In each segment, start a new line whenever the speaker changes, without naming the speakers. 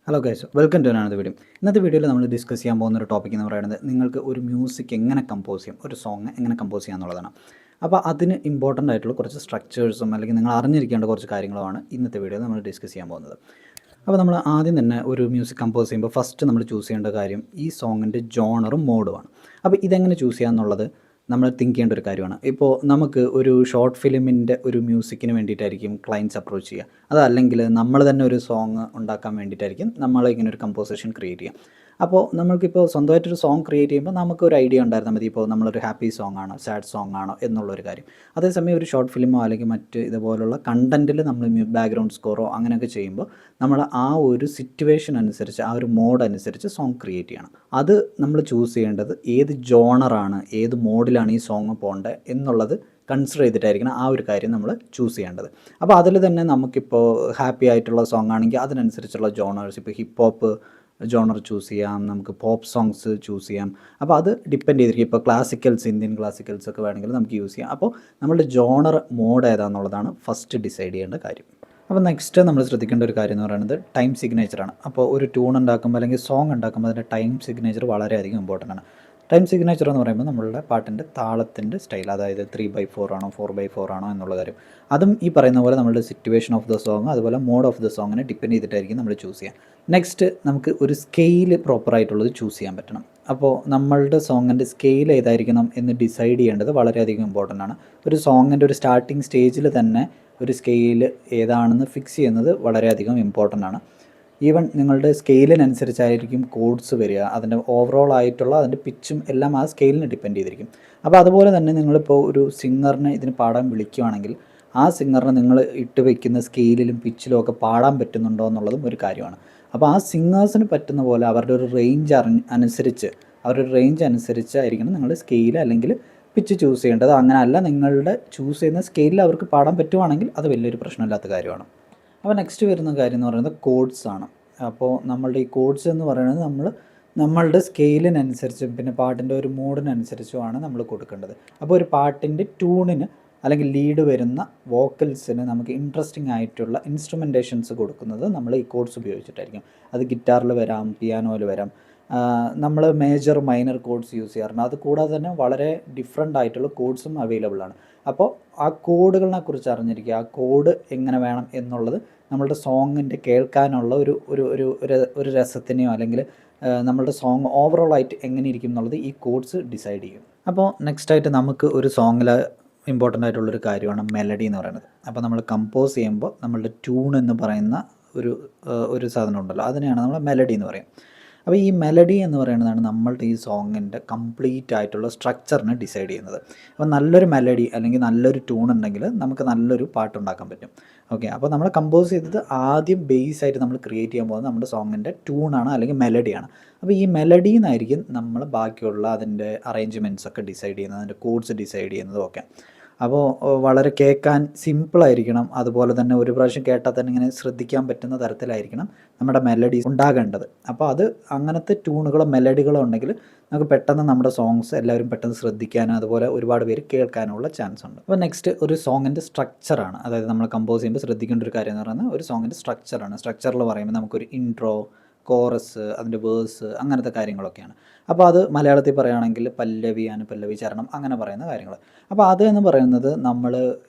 Hello guys, welcome to another video. ഇന്നത്തെ വീഡിയോയിൽ നമ്മൾ ഡിസ്കസ് ചെയ്യാൻ പോകുന്ന ഒരു ടോപ്പിക് എന്ന് പറയുന്നത് നിങ്ങൾക്ക് ഒരു മ്യൂസിക് എങ്ങനെ കമ്പോസ് ചെയ്യും, ഒരു സോങ് എങ്ങനെ കമ്പോസ് ചെയ്യുക എന്നുള്ളതാണ്. അപ്പോൾ അതിന് ഇമ്പോർട്ടൻ്റ് ആയിട്ടുള്ള കുറച്ച് സ്ട്രക്ചേഴ്സും അല്ലെങ്കിൽ നിങ്ങൾ അറിഞ്ഞിരിക്കേണ്ട കുറച്ച് കാര്യങ്ങളുമാണ് ഇന്നത്തെ വീഡിയോയിൽ നമ്മൾ ഡിസ്കസ് ചെയ്യാൻ പോകുന്നത്. അപ്പോൾ നമ്മൾ ആദ്യം തന്നെ ഒരു മ്യൂസിക് കമ്പോസ് ചെയ്യുമ്പോൾ ഫസ്റ്റ് നമ്മൾ ചൂസ് ചെയ്യേണ്ട കാര്യം ഈ സോങ്ങിൻ്റെ ജോണറും മോഡുമാണ്. അപ്പോൾ ഇതെങ്ങനെ ചൂസ് ചെയ്യുക എന്നുള്ളത് നമ്മൾ തിങ്ക് ചെയ്യേണ്ട ഒരു കാര്യമാണ്. ഇപ്പോൾ നമുക്ക് ഒരു ഷോർട്ട് ഫിലിമിൻ്റെ ഒരു മ്യൂസിക്കിന് വേണ്ടിയിട്ടായിരിക്കും ക്ലയൻറ്റ്സ് അപ്രോച്ച് ചെയ്യുക. അതല്ലെങ്കിൽ നമ്മൾ തന്നെ ഒരു സോങ് ഉണ്ടാക്കാൻ വേണ്ടിയിട്ടായിരിക്കും നമ്മൾ ഇങ്ങനെ ഒരു കമ്പോസിഷൻ ക്രിയേറ്റ് ചെയ്യുക. അപ്പോൾ നമ്മൾക്കിപ്പോൾ സ്വന്തമായിട്ടൊരു സോങ് ക്രിയേറ്റ് ചെയ്യുമ്പോൾ നമുക്കൊരു ഐഡിയ ഉണ്ടായിരുന്നാൽ മതി, ഇപ്പോൾ നമ്മളൊരു ഹാപ്പി സോങ് ആണോ സാഡ് സോങ് ആണോ എന്നുള്ളൊരു കാര്യം. അതേസമയം ഒരു ഷോർട്ട് ഫിലിമോ അല്ലെങ്കിൽ മറ്റ് ഇതുപോലുള്ള കണ്ടൻറ്റിൽ നമ്മൾ ബാക്ക്ഗ്രൗണ്ട് സ്കോറോ അങ്ങനെയൊക്കെ ചെയ്യുമ്പോൾ നമ്മൾ ആ ഒരു സിറ്റുവേഷൻ അനുസരിച്ച്, ആ ഒരു മോഡ് അനുസരിച്ച് സോങ് ക്രിയേറ്റ് ചെയ്യണം. അത് നമ്മൾ ചൂസ് ചെയ്യേണ്ടത് ഏത് ജോണറാണ്, ഏത് മോഡിലാണ് ഈ സോങ് പോകേണ്ടത് എന്നുള്ളത് കൺസിഡർ ചെയ്തിട്ടായിരിക്കണം ആ ഒരു കാര്യം നമ്മൾ ചൂസ് ചെയ്യേണ്ടത്. അപ്പോൾ അതിൽ തന്നെ നമുക്കിപ്പോൾ ഹാപ്പി ആയിട്ടുള്ള സോങ് ആണെങ്കിൽ അതിനനുസരിച്ചുള്ള ജോണേഴ്സ്, ഇപ്പോൾ ഹിപ്പ് ഹോപ്പ് ജോണർ ചൂസ് ചെയ്യാം, നമുക്ക് പോപ്പ് സോങ്സ് ചൂസ് ചെയ്യാം. അപ്പോൾ അത് ഡിപ്പെൻഡ് ചെയ്തിരിക്കും. ഇപ്പോൾ ക്ലാസിക്കൽസ്, ഇന്ത്യൻ ക്ലാസിക്കൽസ് ഒക്കെ വേണമെങ്കിൽ നമുക്ക് യൂസ് ചെയ്യാം. അപ്പോൾ നമ്മളുടെ ജോണർ മോഡ് ഏതാണെന്നുള്ളതാണ് ഫസ്റ്റ് ഡിസൈഡ് ചെയ്യേണ്ട കാര്യം. അപ്പോൾ നെക്സ്റ്റ് നമ്മൾ ശ്രദ്ധിക്കേണ്ട ഒരു കാര്യം എന്ന് പറയുന്നത് ടൈം സിഗ്നേച്ചറാണ്. അപ്പോൾ ഒരു ട്യൂൺ ഉണ്ടാക്കുമ്പോൾ അല്ലെങ്കിൽ സോങ് ഉണ്ടാക്കുമ്പോൾ അതിൻ്റെ ടൈം സിഗ്നേച്ചർ വളരെയധികം ഇമ്പോർട്ടൻ്റ് ആണ്. ടൈം സിഗ്നേച്ചർ എന്ന് പറയുമ്പോൾ നമ്മളുടെ പാട്ടിൻ്റെ താളത്തിൻ്റെ സ്റ്റൈൽ, അതായത് 3/4 ആണോ 4/4 ആണോ എന്നുള്ള കാര്യം, അതും ഈ പറയുന്ന പോലെ നമ്മളുടെ സിറ്റുവേഷൻ ഓഫ് ദ സോങ് അതുപോലെ മോഡ് ഓഫ് ദ സോങ്ങിനെ ഡിപ്പെൻഡ് ചെയ്തിട്ടായിരിക്കും നമ്മൾ ചൂസ് ചെയ്യുക. നെക്സ്റ്റ് നമുക്ക് ഒരു സ്കെയിൽ പ്രോപ്പറായിട്ടുള്ളത് ചൂസ് ചെയ്യാൻ പറ്റണം. അപ്പോൾ നമ്മളുടെ സോങ്ങിൻ്റെ സ്കെയിൽ ഏതായിരിക്കണം എന്ന് ഡിസൈഡ് ചെയ്യേണ്ടത് വളരെയധികം ഇമ്പോർട്ടൻ്റ് ആണ്. ഒരു സോങ്ങിൻ്റെ ഒരു സ്റ്റാർട്ടിങ് സ്റ്റേജിൽ തന്നെ ഒരു സ്കെയിൽ ഏതാണെന്ന് ഫിക്സ് ചെയ്യുന്നത് വളരെയധികം ഇമ്പോർട്ടൻ്റ് ആണ്. ഈവൻ നിങ്ങളുടെ സ്കെയിലിനനുസരിച്ചായിരിക്കും കോഡ്സ് വരിക, അതിൻ്റെ ഓവറോൾ ആയിട്ടുള്ള അതിൻ്റെ പിച്ചും എല്ലാം ആ സ്കെയിലിന് ഡിപ്പെൻഡ് ചെയ്തിരിക്കും. അപ്പോൾ അതുപോലെ തന്നെ നിങ്ങളിപ്പോൾ ഒരു സിംഗറിനെ ഇതിന് പാടാൻ വിളിക്കുകയാണെങ്കിൽ ആ സിംഗറിനെ നിങ്ങൾ ഇട്ട് വയ്ക്കുന്ന സ്കെയിലിലും പിച്ചിലും ഒക്കെ പാടാൻ പറ്റുന്നുണ്ടോ എന്നുള്ളതും ഒരു കാര്യമാണ്. അപ്പോൾ ആ സിംഗേഴ്സിന് പറ്റുന്ന പോലെ അവരുടെ ഒരു റേഞ്ച് അനുസരിച്ച്, അവരുടെ റേഞ്ച് അനുസരിച്ചായിരിക്കണം നിങ്ങൾ സ്കെയിൽ അല്ലെങ്കിൽ പിച്ച് ചൂസ് ചെയ്യേണ്ടത്. അങ്ങനെയല്ല നിങ്ങളുടെ ചൂസ് ചെയ്യുന്ന സ്കെയിലിൽ അവർക്ക് പാടാൻ പറ്റുവാണെങ്കിൽ അത് വലിയൊരു പ്രശ്നമില്ലാത്ത കാര്യമാണ്. അപ്പോൾ നെക്സ്റ്റ് വരുന്ന കാര്യം എന്ന് പറയുന്നത് കോഡ്സ് ആണ്. അപ്പോൾ നമ്മളുടെ ഈ കോഡ്സ് എന്ന് പറയുന്നത് നമ്മളുടെ സ്കെയിലിനനുസരിച്ചും പിന്നെ പാട്ടിൻ്റെ ഒരു മൂഡിനനുസരിച്ചുമാണ് നമ്മൾ കൊടുക്കേണ്ടത്. അപ്പോൾ ഒരു പാട്ടിൻ്റെ ട്യൂണിന് അല്ലെങ്കിൽ ലീഡ് വരുന്ന വോക്കൽസിന് നമുക്ക് ഇൻട്രസ്റ്റിംഗ് ആയിട്ടുള്ള ഇൻസ്ട്രുമെൻറ്റേഷൻസ് കൊടുക്കുന്നത് നമ്മൾ ഈ കോഡ്സ് ഉപയോഗിച്ചിട്ടായിരിക്കും. അത് ഗിറ്റാറിൽ വരാം, പിയാനോയിൽ വരാം. നമ്മൾ മേജർ മൈനർ കോഡ്സ് യൂസ് ചെയ്യാറുണ്ട്. അത് കൂടാതെ തന്നെ വളരെ ഡിഫറെൻ്റ് ആയിട്ടുള്ള കോഡ്സും അവൈലബിൾ ആണ്. അപ്പോൾ ആ കോഡുകളെ കുറിച്ച് അറിഞ്ഞിരിക്കുക, ആ കോഡ് എങ്ങനെ വേണം എന്നുള്ളത് നമ്മളുടെ സോങ്ങിൻ്റെ കേൾക്കാനുള്ള ഒരു ഒരു ഒരു ഒരു രസത്തിനെയോ അല്ലെങ്കിൽ നമ്മളുടെ സോങ് ഓവറോൾ ആയിട്ട് എങ്ങനെ ഇരിക്കും എന്നുള്ളത് ഈ കോഡ്സ് ഡിസൈഡ് ചെയ്യും. അപ്പോൾ നെക്സ്റ്റായിട്ട് നമുക്ക് ഒരു സോങ്ങിൽ ഇമ്പോർട്ടൻ്റ് ആയിട്ടുള്ളൊരു കാര്യമാണ് മെലഡി എന്ന് പറയുന്നത്. അപ്പോൾ നമ്മൾ കമ്പോസ് ചെയ്യുമ്പോൾ നമ്മളുടെ ട്യൂൺ എന്ന് പറയുന്ന ഒരു സാധനം ഉണ്ടല്ലോ, അതിനെയാണ് നമ്മൾ മെലഡി എന്ന് പറയും. അപ്പോൾ ഈ മെലഡി എന്ന് പറയുന്നതാണ് നമ്മളുടെ ഈ സോങ്ങിൻ്റെ കംപ്ലീറ്റ് ആയിട്ടുള്ള സ്ട്രക്ചറിനെ ഡിസൈഡ് ചെയ്യുന്നത്. അപ്പോൾ നല്ലൊരു മെലഡി അല്ലെങ്കിൽ നല്ലൊരു ട്യൂൺ ഉണ്ടെങ്കിൽ നമുക്ക് നല്ലൊരു പാട്ടുണ്ടാക്കാൻ പറ്റും. ഓക്കെ, അപ്പോൾ നമ്മൾ കമ്പോസ് ചെയ്തത് ആദ്യം ബേസ് ആയിട്ട് നമ്മൾ ക്രിയേറ്റ് ചെയ്യാൻ പോകുന്നത് നമ്മുടെ സോങ്ങിൻ്റെ ട്യൂണാണ് അല്ലെങ്കിൽ മെലഡിയാണ്. അപ്പോൾ ഈ മെലഡിയിൽ നിന്നായിരിക്കും നമ്മൾ ബാക്കിയുള്ള അതിൻ്റെ അറേഞ്ച്മെൻറ്റ്സ് ഒക്കെ ഡിസൈഡ് ചെയ്യുന്നത്, അതിൻ്റെ കോഡ്സ് ഡിസൈഡ് ചെയ്യുന്നതും ഒക്കെ. അപ്പോൾ വളരെ കേൾക്കാൻ സിമ്പിളായിരിക്കണം, അതുപോലെ തന്നെ ഒരു പ്രാവശ്യം കേട്ടാൽ തന്നെ ഇങ്ങനെ ശ്രദ്ധിക്കാൻ പറ്റുന്ന തരത്തിലായിരിക്കണം നമ്മുടെ മെലഡി ഉണ്ടാകേണ്ടത്. അപ്പോൾ അത് അങ്ങനത്തെ ട്യൂണുകളോ മെലഡികളോ ഉണ്ടെങ്കിൽ നമുക്ക് പെട്ടെന്ന് നമ്മുടെ സോങ്സ് എല്ലാവരും പെട്ടെന്ന് ശ്രദ്ധിക്കാനും അതുപോലെ ഒരുപാട് പേര് കേൾക്കാനുള്ള ചാൻസ് ഉണ്ട്. അപ്പോൾ നെക്സ്റ്റ് ഒരു സോങ്ങിൻ്റെ സ്ട്രക്ചറാണ്. അതായത് നമ്മൾ കമ്പോസ് ചെയ്യുമ്പോൾ ശ്രദ്ധിക്കേണ്ട ഒരു കാര്യം എന്ന് പറയുന്നത് ഒരു സോങ്ങിൻ്റെ സ്ട്രക്ചറാണ്. സ്ട്രക്ചറിൽ പറയുമ്പോൾ നമുക്കൊരു ഇൻട്രോ, കോറസ്, അതിൻ്റെ വേഴ്സ്, അങ്ങനത്തെ കാര്യങ്ങളൊക്കെയാണ്. അപ്പോൾ അത് മലയാളത്തിൽ പറയുകയാണെങ്കിൽ പല്ലവി, അനുപല്ലവി, ചരണം, അങ്ങനെ പറയുന്ന കാര്യങ്ങൾ. അപ്പോൾ അത് എന്ന് പറയുന്നത് നമ്മൾ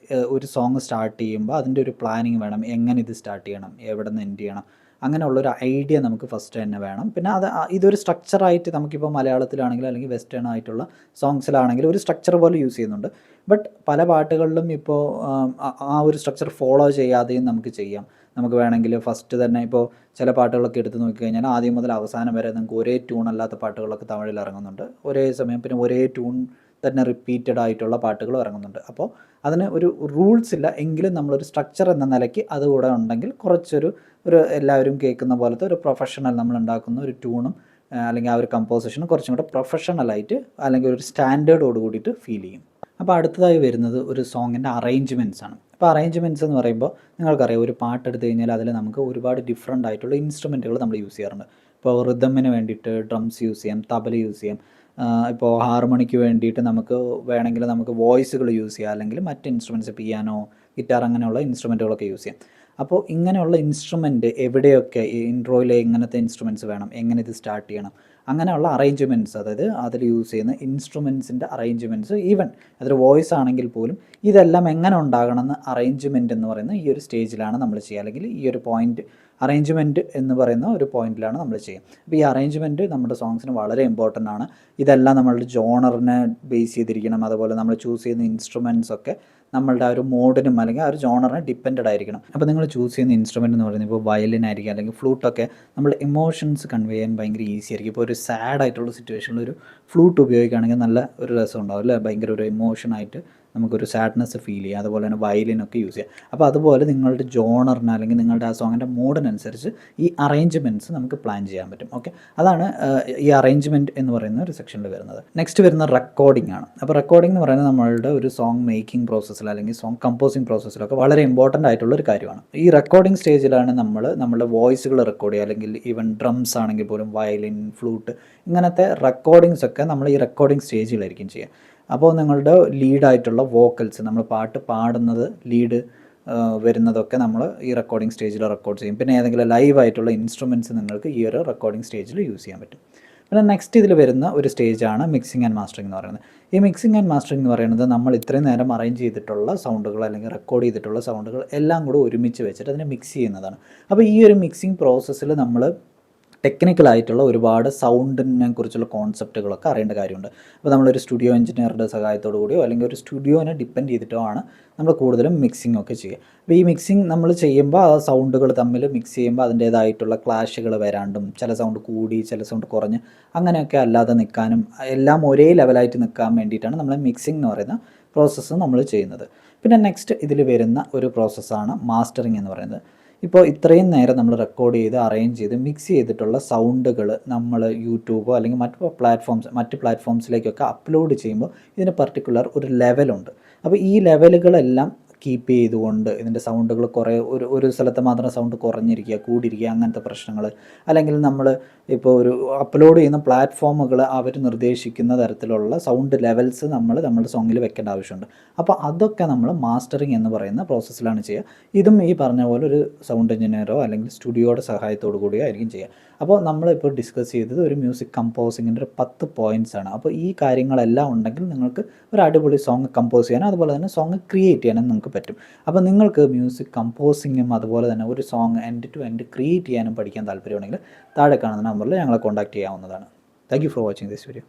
ഒരു സോങ് സ്റ്റാർട്ട് ചെയ്യുമ്പോൾ അതിൻ്റെ ഒരു പ്ലാനിങ് വേണം. എങ്ങനെ ഇത് സ്റ്റാർട്ട് ചെയ്യണം, എവിടെ നിന്ന് എൻഡ് ചെയ്യണം, അങ്ങനെയുള്ളൊരു ഐഡിയ നമുക്ക് ഫസ്റ്റ് തന്നെ വേണം. പിന്നെ അത് ഇതൊരു സ്ട്രക്ചറായിട്ട് നമുക്കിപ്പോൾ മലയാളത്തിലാണെങ്കിലും അല്ലെങ്കിൽ വെസ്റ്റേൺ ആയിട്ടുള്ള സോങ്സിലാണെങ്കിലും ഒരു സ്ട്രക്ചർ പോലെ യൂസ് ചെയ്യുന്നുണ്ട്. ബട്ട് പല പാട്ടുകളിലും ഇപ്പോൾ ആ ഒരു സ്ട്രക്ചർ ഫോളോ ചെയ്യാതെയും നമുക്ക് ചെയ്യാം. നമുക്ക് വേണമെങ്കിൽ ഫസ്റ്റ് തന്നെ ഇപ്പോൾ ചില പാട്ടുകളൊക്കെ എടുത്ത് നോക്കിക്കഴിഞ്ഞാൽ ആദ്യം മുതൽ അവസാനം വരെ നമുക്ക് ഒരേ ട്യൂൺ അല്ലാത്ത പാട്ടുകളൊക്കെ തമിഴിൽ ഇറങ്ങുന്നുണ്ട്. ഒരേ സമയം പിന്നെ ഒരേ ട്യൂൺ തന്നെ റിപ്പീറ്റഡ് ആയിട്ടുള്ള പാട്ടുകളും ഇറങ്ങുന്നുണ്ട്. അപ്പോൾ അതിന് ഒരു റൂൾസ് ഇല്ല, എങ്കിലും നമ്മളൊരു സ്ട്രക്ചർ എന്ന നിലയ്ക്ക് അതുകൂടെ ഉണ്ടെങ്കിൽ കുറച്ചൊരു എല്ലാവരും കേൾക്കുന്ന പോലത്തെ ഒരു പ്രൊഫഷണൽ നമ്മൾ ഉണ്ടാക്കുന്ന ഒരു ട്യൂണും അല്ലെങ്കിൽ ആ ഒരു കമ്പോസിഷനും കുറച്ചും കൂടെ പ്രൊഫഷണലായിട്ട് അല്ലെങ്കിൽ ഒരു സ്റ്റാൻഡേർഡോട് കൂടിയിട്ട് ഫീൽ ചെയ്യും. അപ്പോൾ അടുത്തതായി വരുന്നത് ഒരു സോങ്ങിൻ്റെ അറേഞ്ച്മെൻറ്റ്സ് ആണ്. അപ്പോൾ അറേഞ്ച്മെൻറ്റ്സ് എന്ന് പറയുമ്പോൾ നിങ്ങൾക്കറിയാം, ഒരു പാട്ടെടുത്ത് കഴിഞ്ഞാൽ അതിൽ നമുക്ക് ഒരുപാട് ഡിഫറെൻ്റ് ആയിട്ടുള്ള ഇൻസ്ട്രുമെൻറ്റുകൾ നമ്മൾ യൂസ് ചെയ്യാറുണ്ട്. ഇപ്പോൾ റിതമിന് വേണ്ടിയിട്ട് ഡ്രംസ് യൂസ് ചെയ്യാം, തബല യൂസ് ചെയ്യാം. ഇപ്പോൾ ഹാർമണിക്ക് വേണ്ടിയിട്ട് നമുക്ക് വേണമെങ്കിൽ നമുക്ക് വോയിസുകൾ യൂസ് ചെയ്യാം, അല്ലെങ്കിൽ മറ്റ് ഇൻസ്ട്രുമെൻറ്റ്സ് പിയാനോ, ഗിറ്റാർ അങ്ങനെയുള്ള ഇൻസ്ട്രുമെൻറ്റുകളൊക്കെ യൂസ് ചെയ്യാം. അപ്പോൾ ഇങ്ങനെയുള്ള ഇൻസ്ട്രുമെൻറ്റ് എവിടെയൊക്കെ ഈ ഇൻട്രോയിൽ എങ്ങനത്തെ ഇൻസ്ട്രുമെൻറ്റ്സ് വേണം, എങ്ങനെ ഇത് സ്റ്റാർട്ട് ചെയ്യണം, അങ്ങനെയുള്ള അറേഞ്ച്മെൻറ്റ്സ്, അതായത് അതിൽ യൂസ് ചെയ്യുന്ന ഇൻസ്ട്രുമെൻസിൻ്റെ അറേഞ്ച്മെൻറ്റ്സ്, ഈവൻ അതൊരു വോയിസ് ആണെങ്കിൽ പോലും ഇതെല്ലാം എങ്ങനെ ഉണ്ടാകണമെന്ന് അറേഞ്ച്മെൻറ്റ് എന്ന് പറയുന്ന ഈ ഒരു സ്റ്റേജിലാണ് നമ്മൾ ചെയ്യുക, അല്ലെങ്കിൽ ഈ ഒരു പോയിൻ്റ് അറേഞ്ച്മെൻറ്റ് എന്ന് പറയുന്ന ഒരു പോയിന്റിലാണ് നമ്മൾ ചെയ്യുക. അപ്പോൾ ഈ അറേഞ്ച്മെൻറ്റ് നമ്മുടെ സോങ്സിന് വളരെ ഇമ്പോർട്ടൻ്റ് ആണ്. ഇതെല്ലാം നമ്മളുടെ ജോണറിനെ ബേസ് ചെയ്തിരിക്കണം. അതുപോലെ നമ്മൾ ചൂസ് ചെയ്യുന്ന ഇൻസ്ട്രുമെൻറ്റ്സ് ഒക്കെ നമ്മളുടെ ആ ഒരു മോഡിനും അല്ലെങ്കിൽ ആ ഒരു ജോണറിന് ഡിപ്പെൻഡഡ് ആയിരിക്കണം. അപ്പോൾ നിങ്ങൾ ചൂസ് ചെയ്യുന്ന ഇൻസ്ട്രുമെൻറ്റ് എന്ന് പറയുന്നത് ഇപ്പോൾ വയലിൻ ആയിരിക്കും, അല്ലെങ്കിൽ ഫ്ലൂട്ടൊക്കെ നമ്മൾ ഇമോഷൻസ് കൺവേ ചെയ്യാൻ ഭയങ്കര ഈസി ആയിരിക്കും. ഇപ്പോൾ ഒരു സാഡ് ആയിട്ടുള്ള സിറ്റുവേഷനിൽ ഒരു ഫ്ലൂട്ട് ഉപയോഗിക്കുകയാണെങ്കിൽ നല്ല ഒരു രസം ഉണ്ടാവും അല്ലേ, ഭയങ്കര ഒരു ഇമോഷനായിട്ട് നമുക്കൊരു സാഡ്നെസ് ഫീൽ ചെയ്യുക. അതുപോലെ തന്നെ വയലിനൊക്കെ യൂസ് ചെയ്യുക. അപ്പോൾ അതുപോലെ നിങ്ങളുടെ ജോണറിന് അല്ലെങ്കിൽ നിങ്ങളുടെ ആ സോങ്ങിൻ്റെ മോഡിനനുസരിച്ച് ഈ അറേഞ്ച്മെൻറ്റ്സ് നമുക്ക് പ്ലാൻ ചെയ്യാൻ പറ്റും. ഓക്കെ, അതാണ് ഈ അറേഞ്ച്മെൻറ്റ് എന്ന് പറയുന്ന ഒരു സെക്ഷനിൽ വരുന്നത്. നെക്സ്റ്റ് വരുന്ന റെക്കോർഡിംഗ് ആണ്. അപ്പോൾ റെക്കോർഡിംഗ് എന്ന് പറയുന്നത് നമ്മളുടെ ഒരു സോങ് മേക്കിംഗ് പ്രോസസ്സിൽ അല്ലെങ്കിൽ സോങ് കമ്പോസിങ് പ്രോസസ്സിലൊക്കെ വളരെ ഇമ്പോർട്ടൻ്റ് ആയിട്ടുള്ള ഒരു കാര്യമാണ്. ഈ റെക്കോർഡിംഗ് സ്റ്റേജിലാണ് നമ്മുടെ വോയിസുകൾ റെക്കോർഡ് ചെയ്യുക, അല്ലെങ്കിൽ ഈവൻ ഡ്രംസ് ആണെങ്കിൽ പോലും വയലിൻ, ഫ്ലൂട്ട്, ഇങ്ങനത്തെ റെക്കോർഡിങ്സ് ഒക്കെ നമ്മൾ ഈ റെക്കോർഡിംഗ് സ്റ്റേജിലായിരിക്കും ചെയ്യുക. അപ്പോൾ നിങ്ങളുടെ ലീഡായിട്ടുള്ള വോക്കൽസ്, നമ്മൾ പാട്ട് പാടുന്നത് ലീഡ് വരുന്നതൊക്കെ നമ്മൾ ഈ റെക്കോർഡിംഗ് സ്റ്റേജിൽ റെക്കോർഡ് ചെയ്യും. പിന്നെ ഏതെങ്കിലും ലൈവായിട്ടുള്ള ഇൻസ്ട്രുമെൻറ്റ്സ് നിങ്ങൾക്ക് ഈ ഒരു റെക്കോർഡിംഗ് സ്റ്റേജിൽ യൂസ് ചെയ്യാൻ പറ്റും. പിന്നെ നെക്സ്റ്റ് ഇതിൽ വരുന്ന ഒരു സ്റ്റേജാണ് മിക്സിംഗ് ആൻഡ് മാസ്റ്ററിംഗ് എന്ന് പറയുന്നത്. ഈ മിക്സിംഗ് ആൻഡ് മാസ്റ്ററിംഗ് എന്ന് പറയുന്നത് നമ്മൾ ഇത്രയും നേരം അറേഞ്ച് ചെയ്തിട്ടുള്ള സൗണ്ടുകൾ അല്ലെങ്കിൽ റെക്കോർഡ് ചെയ്തിട്ടുള്ള സൗണ്ടുകൾ എല്ലാം കൂടെ ഒരുമിച്ച് വെച്ചിട്ട് അതിനെ മിക്സ് ചെയ്യുന്നതാണ്. അപ്പോൾ ഈ ഒരു മിക്സിംഗ് പ്രോസസ്സിൽ നമ്മൾ ടെക്നിക്കലായിട്ടുള്ള ഒരുപാട് സൗണ്ടിനെ കുറിച്ചുള്ള കോൺസെപ്റ്റുകളൊക്കെ അറിയേണ്ട കാര്യമുണ്ട്. അപ്പോൾ നമ്മളൊരു സ്റ്റുഡിയോ എഞ്ചിനീയറുടെ സഹായത്തോടു കൂടിയോ അല്ലെങ്കിൽ ഒരു സ്റ്റുഡിയോനെ ഡിപ്പെൻഡ് ചെയ്തിട്ടോ ആണ് നമ്മൾ കൂടുതലും മിക്സിംഗ് ഒക്കെ ചെയ്യുക. അപ്പോൾ ഈ മിക്സിംഗ് നമ്മൾ ചെയ്യുമ്പോൾ ആ സൗണ്ടുകൾ തമ്മിൽ മിക്സ് ചെയ്യുമ്പോൾ അതിൻ്റേതായിട്ടുള്ള ക്ലാഷുകൾ വരാണ്ടും, ചില സൗണ്ട് കൂടി ചില സൗണ്ട് കുറഞ്ഞ് അങ്ങനെയൊക്കെ അല്ലാതെ നിൽക്കാനും, എല്ലാം ഒരേ ലെവലായിട്ട് നിൽക്കാൻ വേണ്ടിയിട്ടാണ് നമ്മൾ മിക്സിംഗ് എന്ന് പറയുന്ന പ്രോസസ്സ് നമ്മൾ ചെയ്യുന്നത്. പിന്നെ നെക്സ്റ്റ് ഇതിൽ വരുന്ന ഒരു പ്രോസസ്സാണ് മാസ്റ്ററിംഗ് എന്ന് പറയുന്നത്. ഇപ്പോൾ ഇത്രയും നേരം നമ്മൾ റെക്കോർഡ് ചെയ്ത് അറേഞ്ച് ചെയ്ത് മിക്സ് ചെയ്തിട്ടുള്ള സൗണ്ടുകൾ നമ്മൾ യൂട്യൂബോ അല്ലെങ്കിൽ മറ്റ് പ്ലാറ്റ്ഫോംസിലേക്കൊക്കെ അപ്ലോഡ് ചെയ്യുമ്പോൾ ഇതിന് പർട്ടിക്കുലർ ഒരു ലെവലുണ്ട്. അപ്പോൾ ഈ ലെവലുകളെല്ലാം കീപ്പ് ചെയ്തുകൊണ്ട് ഇതിൻ്റെ സൗണ്ടുകൾ കുറേ ഒരു സ്ഥലത്ത് മാത്രം സൗണ്ട് കുറഞ്ഞിരിക്കുക, കൂടിയിരിക്കുക, അങ്ങനത്തെ പ്രശ്നങ്ങൾ, അല്ലെങ്കിൽ നമ്മൾ ഇപ്പോൾ ഒരു അപ്ലോഡ് ചെയ്യുന്ന പ്ലാറ്റ്ഫോമുകൾ അവർ നിർദ്ദേശിക്കുന്ന തരത്തിലുള്ള സൗണ്ട് ലെവൽസ് നമ്മുടെ സോങ്ങിൽ വെക്കേണ്ട ആവശ്യമുണ്ട്. അപ്പോൾ അതൊക്കെ നമ്മൾ മാസ്റ്ററിങ് എന്ന് പറയുന്ന പ്രോസസ്സിലാണ് ചെയ്യുക. ഇതും ഈ പറഞ്ഞ പോലെ ഒരു സൗണ്ട് എഞ്ചിനീയറോ അല്ലെങ്കിൽ സ്റ്റുഡിയോയുടെ സഹായത്തോടു കൂടിയോ ആയിരിക്കും ചെയ്യുക. അപ്പോൾ നമ്മളിപ്പോൾ ഡിസ്കസ് ചെയ്തത് ഒരു മ്യൂസിക് കമ്പോസിങ്ങിൻ്റെ ഒരു 10 പോയിൻറ്റ്സ് ആണ്. അപ്പോൾ ഈ കാര്യങ്ങളെല്ലാം ഉണ്ടെങ്കിൽ നിങ്ങൾക്ക് ഒരു അടിപൊളി സോങ് കമ്പോസ് ചെയ്യാനും അതുപോലെ തന്നെ സോങ് ക്രിയേറ്റ് ചെയ്യാനും നിങ്ങൾക്ക് പറ്റും. അപ്പോൾ നിങ്ങൾക്ക് മ്യൂസിക് കമ്പോസിങ്ങും അതുപോലെ തന്നെ ഒരു song end to end create ചെയ്യാനും പഠിക്കാൻ താല്പര്യമുണ്ടെങ്കിൽ താഴെ കാണുന്ന നമ്പറിൽ ഞങ്ങളെ കോൺടാക്റ്റ് ചെയ്യാവുന്നതാണ്. Thank you for watching this video.